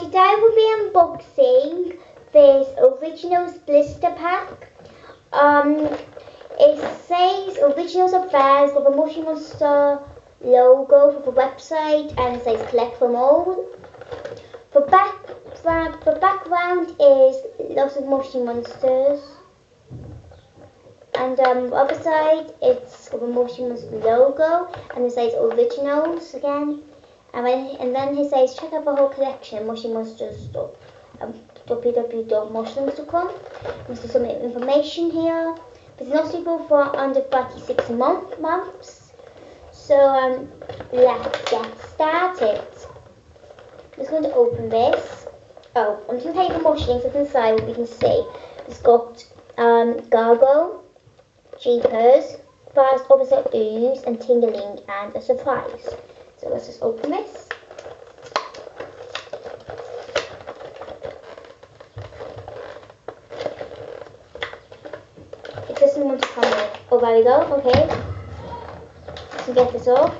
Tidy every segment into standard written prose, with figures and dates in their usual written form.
today I will be unboxing this Originals blister pack. It says Originals of Fairs with a Moshi Monster logo for the website, and it says collect them all. The background is lots of Moshi Monsters. And the other side, it's the Moshi Monster logo, and it says Originals again. And then he says, check out the whole collection, www.moshlimms.com. There's some information here. It's not suitable for under 36 months. So let's get started. I'm just going to open this. Oh, I'm just going to take the Moshlings that's inside, what we can see. It's got Gargo, Jeepers, Fast Officer Ooze, and Tingling, and a surprise. So let's just open this. It doesn't want to come in. Oh, there we go. Okay. Let's get this off.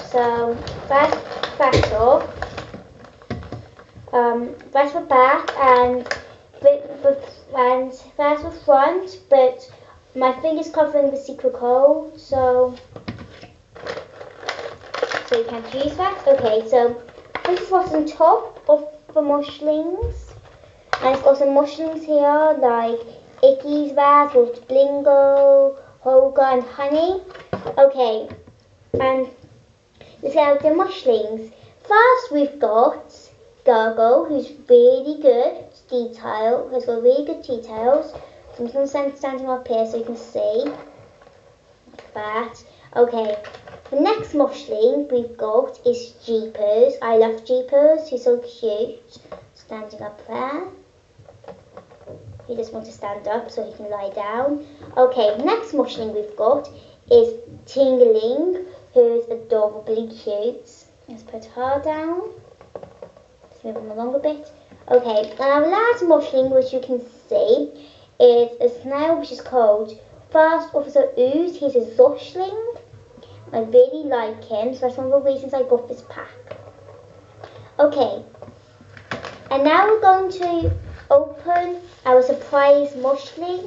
So that's off. That's the back, and that's the front, but my finger's covering the secret code, so you can't use that. Okay, so this is what's on top of the Moshlings, and it's got some Moshlings here, like Icky's Vaz, with Blingo, Hoga, and Honey. Okay, and let's get out the Moshlings. First we've got Gargo, who's really good detail, has got really good details. So I'm just going to stand him up here so you can see. Like that. Okay, the next Moshling we've got is Jeepers. I love Jeepers, he's so cute. Standing up there. He just wants to stand up so he can lie down. Okay, the next Moshling we've got is Tingling, who is adorably cute. Let's put her down. Move them along a bit. Okay, and our last Moshling, which you can see, is a snail which is called Fast Officer Ooze. He's a Zoshling. I really like him, so that's one of the reasons I got this pack. Okay, and now we're going to open our surprise Moshling.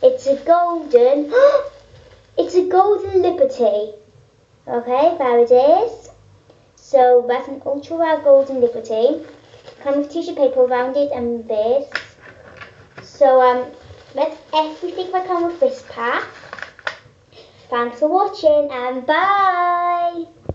It's a golden, it's a golden Liberty. Okay, there it is. So that's an ultra rare golden Liberty. Come with tissue paper around it and this. So that's everything that comes with this pack. Thanks for watching and bye!